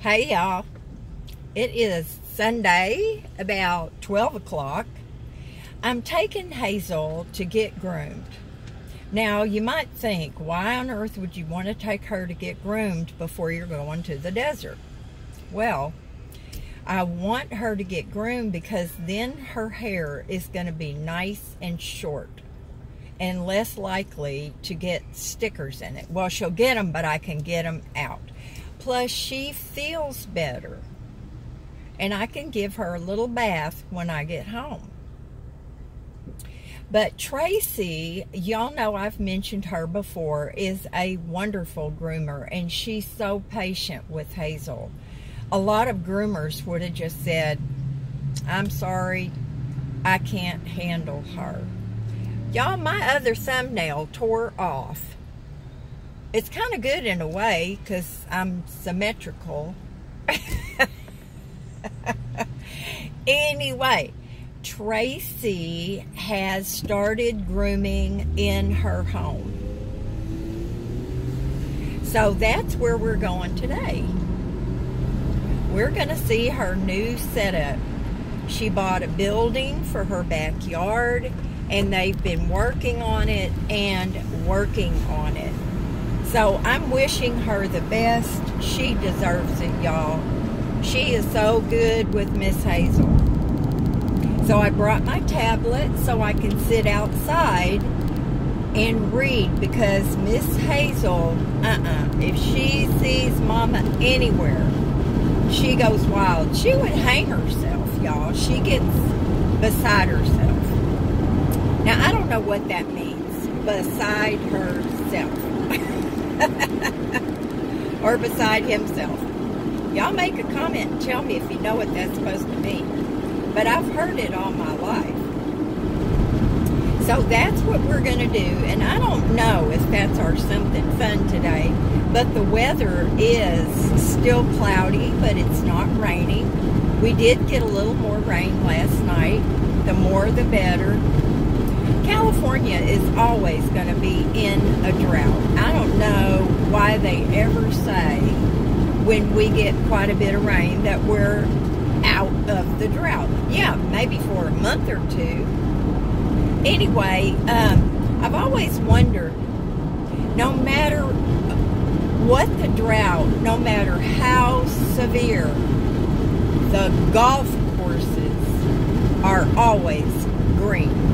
Hey y'all, it is Sunday about 12 o'clock. I'm taking Hazel to get groomed. Now you might think, why on earth would you want to take her to get groomed before you're going to the desert? Well, I want her to get groomed because then her hair is going to be nice and short and less likely to get stickers in it. Well, she'll get them, but I can get them out. Plus, she feels better, and I can give her a little bath when I get home. But Tracy, y'all know I've mentioned her before, is a wonderful groomer, and she's so patient with Hazel. A lot of groomers would have just said, I'm sorry, I can't handle her. Y'all, my other thumbnail tore off. It's kind of good in a way because I'm symmetrical. Anyway, Tracy has started grooming in her home. So that's where we're going today. We're going to see her new setup. She bought a building for her backyard, and they've been working on it and working on it. So I'm wishing her the best. She deserves it, y'all. She is so good with Miss Hazel. So I brought my tablet so I can sit outside and read, because Miss Hazel, if she sees Mama anywhere, she goes wild. She would hang herself, y'all. She gets beside herself. Now, I don't know what that means, beside herself. Or beside himself. Y'all make a comment and tell me if you know what that's supposed to mean. But I've heard it all my life. So that's what we're going to do. And I don't know if that's our something fun today. But the weather is still cloudy, but it's not raining. We did get a little more rain last night. The more the better. California is always going to be in a drought. I don't know why they ever say when we get quite a bit of rain that we're out of the drought. Yeah, maybe for a month or two. Anyway, I've always wondered, no matter what the drought, no matter how severe, the golf courses are always green.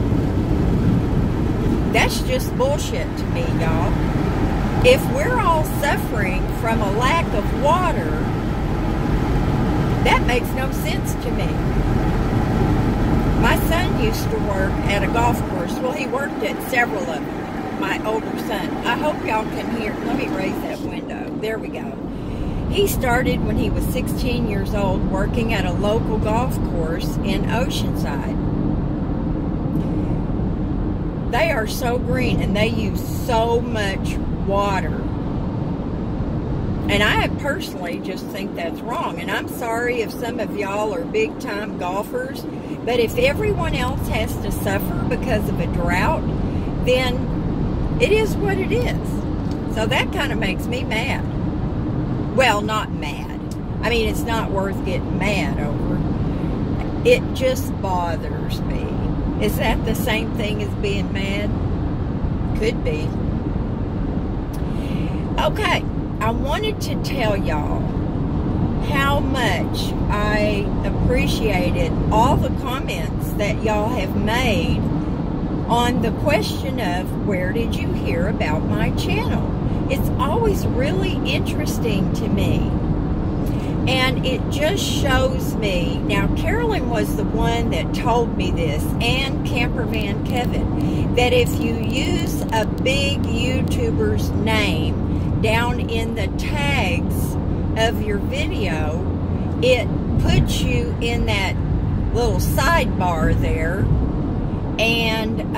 That's just bullshit to me, y'all. If we're all suffering from a lack of water, that makes no sense to me. My son used to work at a golf course. Well, he worked at several of them, my older son. I hope y'all can hear. Let me raise that window. There we go. He started when he was 16 years old working at a local golf course in Oceanside. They are so green, and they use so much water. And I personally just think that's wrong. And I'm sorry if some of y'all are big-time golfers, but if everyone else has to suffer because of a drought, then it is what it is. So that kind of makes me mad. Well, not mad. I mean, it's not worth getting mad over. It just bothers me. Is that the same thing as being mad? Could be. Okay, I wanted to tell y'all how much I appreciated all the comments that y'all have made on the question of where did you hear about my channel? It's always really interesting to me. And it just shows me, now Carolyn was the one that told me this, and Campervan Kevin, that if you use a big YouTuber's name down in the tags of your video, it puts you in that little sidebar there and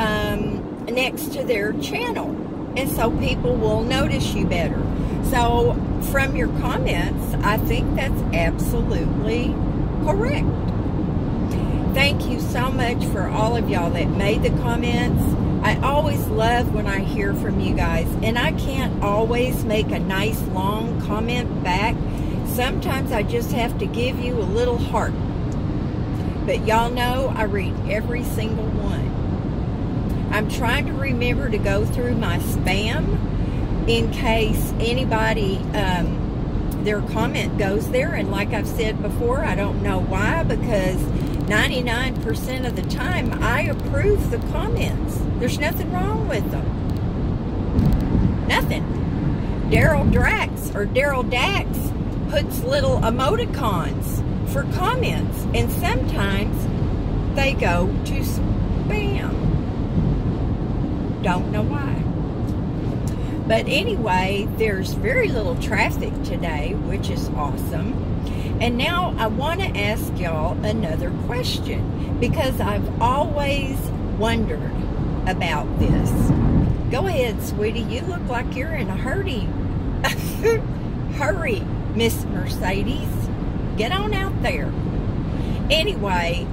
next to their channel. And so people will notice you better. So from your comments, I think that's absolutely correct. Thank you so much for all of y'all that made the comments. I always love when I hear from you guys, and I can't always make a nice long comment back. sometimes I just have to give you a little heart. But y'all know I read every single one. I'm trying to remember to go through my spam in case anybody, their comment goes there. And like I've said before, I don't know why, because 99% of the time I approve the comments. There's nothing wrong with them. Nothing. Daryl Dax puts little emoticons for comments, and sometimes they go to spam. Don't know why. But anyway, there's very little traffic today, which is awesome. And now I want to ask y'all another question, because I've always wondered about this. Go ahead, sweetie. You look like you're in a hurry. Hurry, Miss Mercedes. Get on out there. Anyway,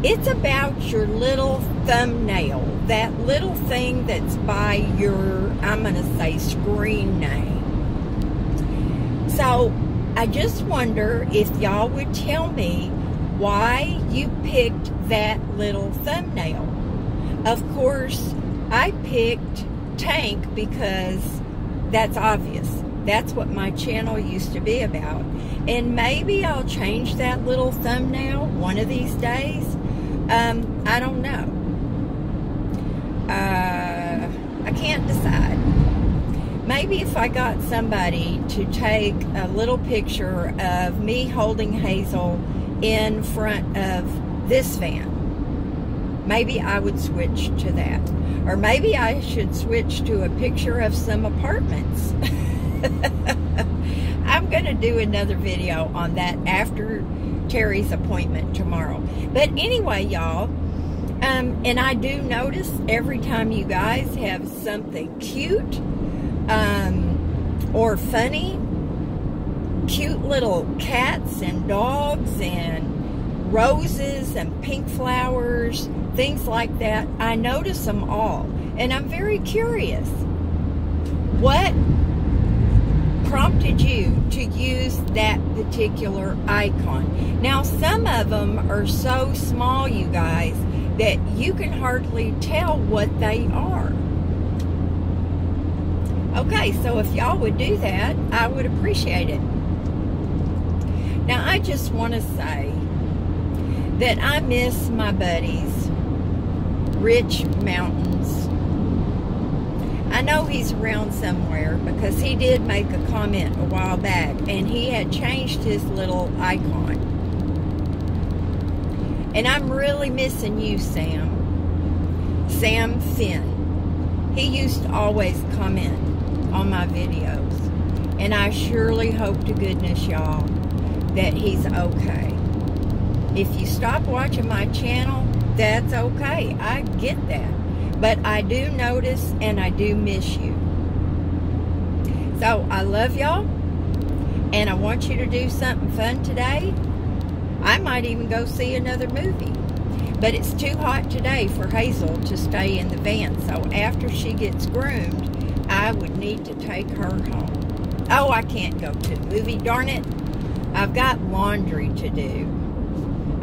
it's about your little thumbnail. That little thing that's by your, I'm going to say, screen name. So, I just wonder if y'all would tell me why you picked that little thumbnail. Of course, I picked Tank because that's obvious. That's what my channel used to be about. And maybe I'll change that little thumbnail one of these days. I don't know. I can't decide. Maybe if I got somebody to take a little picture of me holding Hazel in front of this van, maybe I would switch to that. Or maybe I should switch to a picture of some apartments. I'm going to do another video on that after Terry's appointment tomorrow. But anyway, y'all, and I do notice every time you guys have something cute or funny, cute little cats and dogs and roses and pink flowers, things like that, I notice them all. And I'm very curious. What prompted you to use that particular icon? Now, some of them are so small, you guys, that you can hardly tell what they are. Okay, so if y'all would do that, I would appreciate it. Now, I just want to say that I miss my buddies, Rich Mountains. I know he's around somewhere because he did make a comment a while back and he had changed his little icon. And I'm really missing you, Sam. Sam Finn. He used to always comment on my videos. And I surely hope to goodness, y'all, that he's okay. If you stop watching my channel, that's okay. I get that. But I do notice and I do miss you. So I love y'all. And I want you to do something fun today. I might even go see another movie. But it's too hot today for Hazel to stay in the van. So after she gets groomed, I would need to take her home. Oh, I can't go to the movie. Darn it. I've got laundry to do.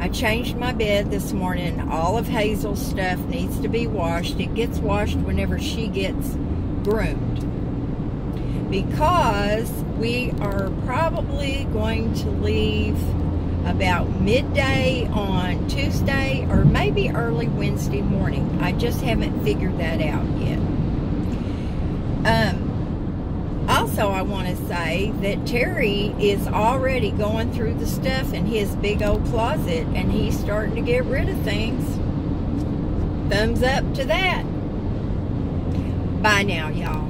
I changed my bed this morning. All of Hazel's stuff needs to be washed. It gets washed whenever she gets groomed. Because we are probably going to leave about midday on Tuesday or maybe early Wednesday morning. I just haven't figured that out yet. Also, I want to say that Terry is already going through the stuff in his big old closet and he's starting to get rid of things. Thumbs up to that. Bye now, y'all.